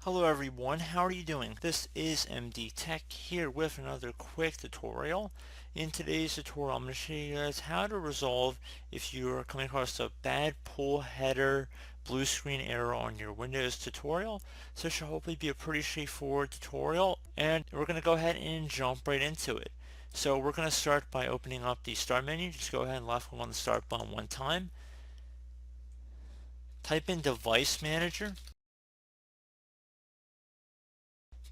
Hello everyone, how are you doing? This is MD Tech here with another quick tutorial. In today's tutorial I'm going to show you guys how to resolve if you're coming across a bad pool header blue screen error on your Windows tutorial. So it should hopefully be a pretty straightforward tutorial, and we're going to go ahead and jump right into it. So we're going to start by opening up the start menu. Just go ahead and left click on the start button one time. Type in device manager.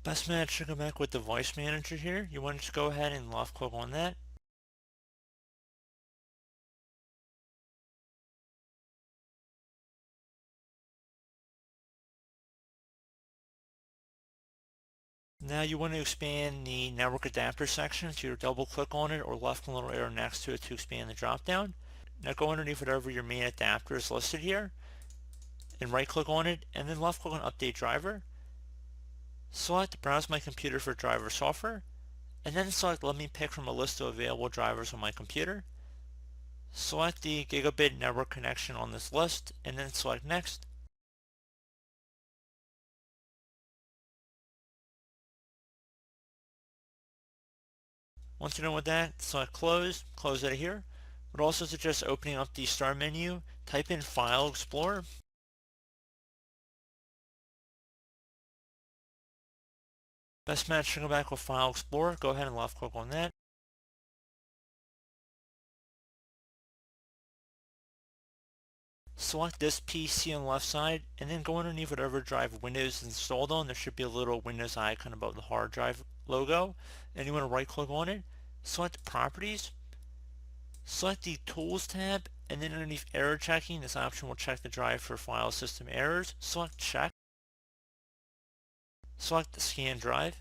Best match to go back with device manager here. You want to just go ahead and left click on that. Now you want to expand the network adapter section, so you double click on it or left click on the little arrow next to it to expand the drop down. Now go underneath whatever your main adapter is listed here and right click on it, and then left click on update driver. Select browse my computer for driver software, and then select let me pick from a list of available drivers on my computer. Select the gigabit network connection on this list and then select next. Once you're done with that, select close out of here. Would also suggest opening up the start menu, type in File Explorer. Best match to go back with File Explorer, go ahead and left click on that. Select this PC on the left side and then go underneath whatever drive Windows is installed on. There should be a little Windows icon above the hard drive logo, and you want to right click on it. Select Properties. Select the Tools tab, and then underneath Error Checking, this option will check the drive for file system errors. Select Check. Select the Scan Drive.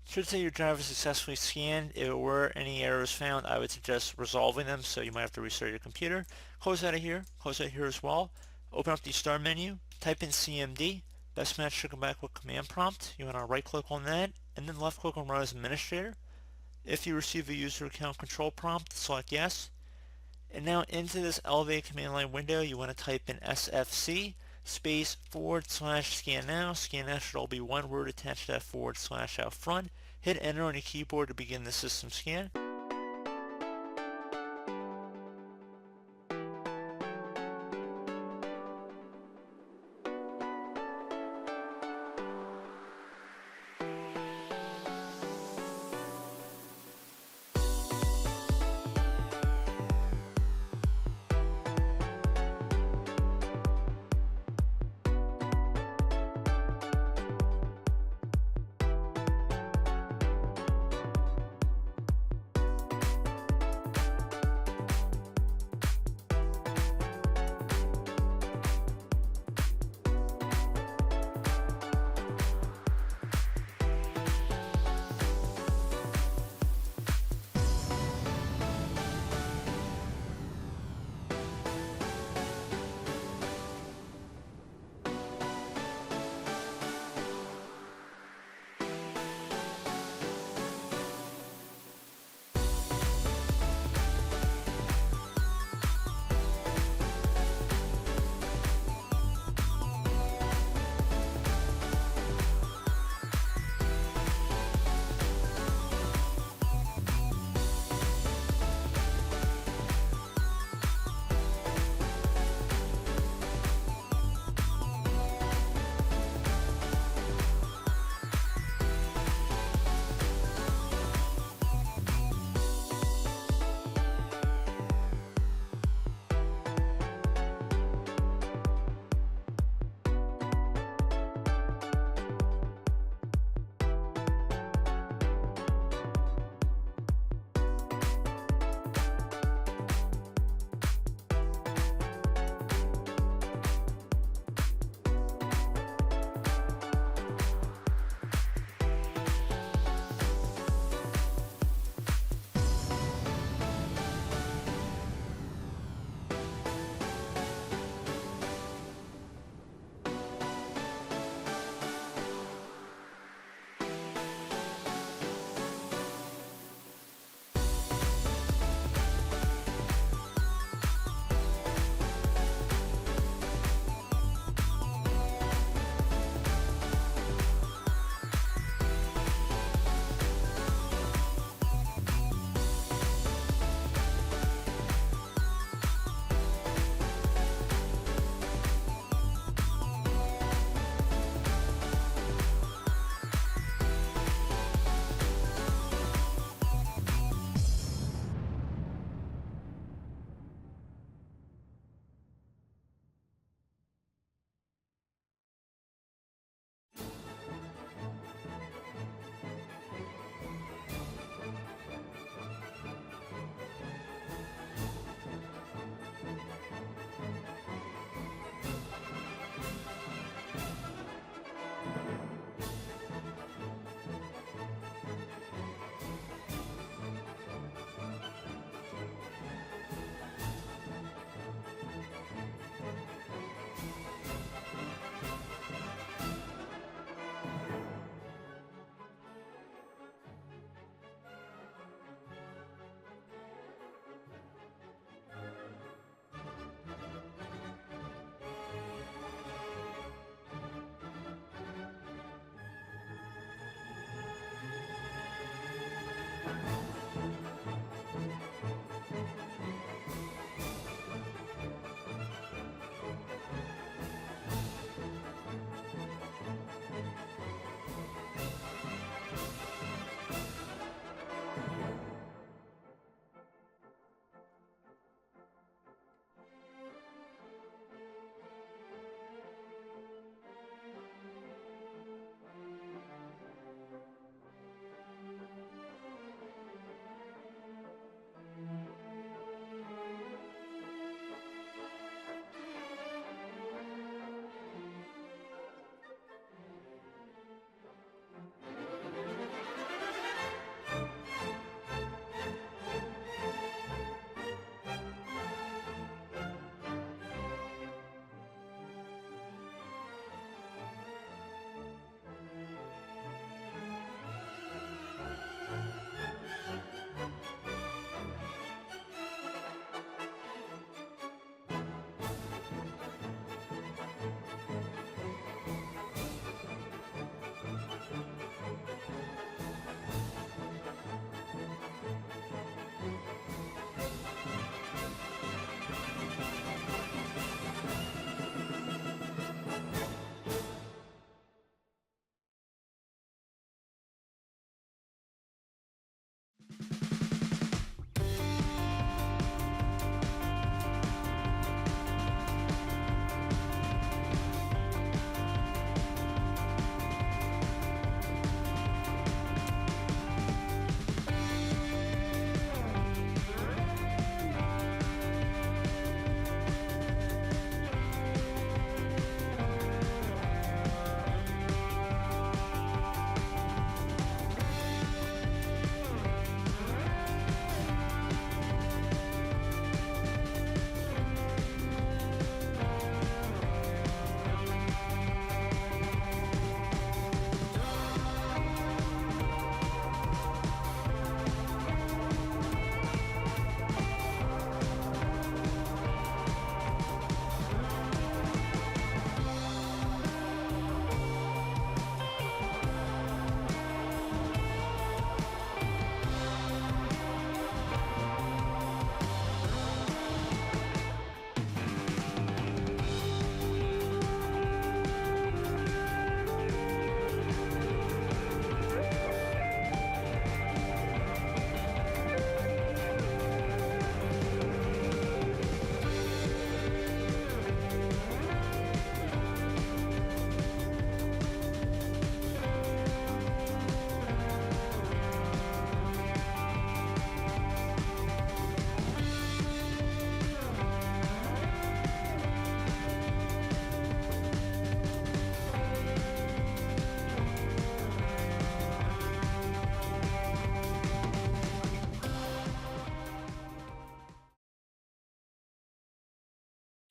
Should say your drive is successfully scanned. If there were any errors found, I would suggest resolving them, so you might have to restart your computer. Close out of here as well. Open up the start menu, type in CMD. Best match to come back with command prompt. You want to right click on that and then left click on run as administrator. If you receive a user account control prompt, select yes. And now into this elevated command line window, you want to type in SFC space /scan now. Scan now should all be one word attached to that / out front. Hit enter on your keyboard to begin the system scan.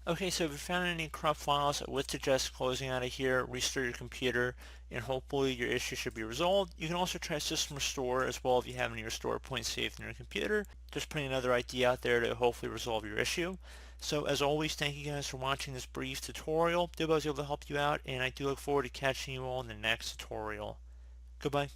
Okay, so if you found any corrupt files, I would suggest closing out of here, restart your computer, and hopefully your issue should be resolved. You can also try system restore as well if you have any restore points saved in your computer. Just putting another idea out there to hopefully resolve your issue. So as always, thank you guys for watching this brief tutorial. I was able to help you out, and I do look forward to catching you all in the next tutorial. Goodbye.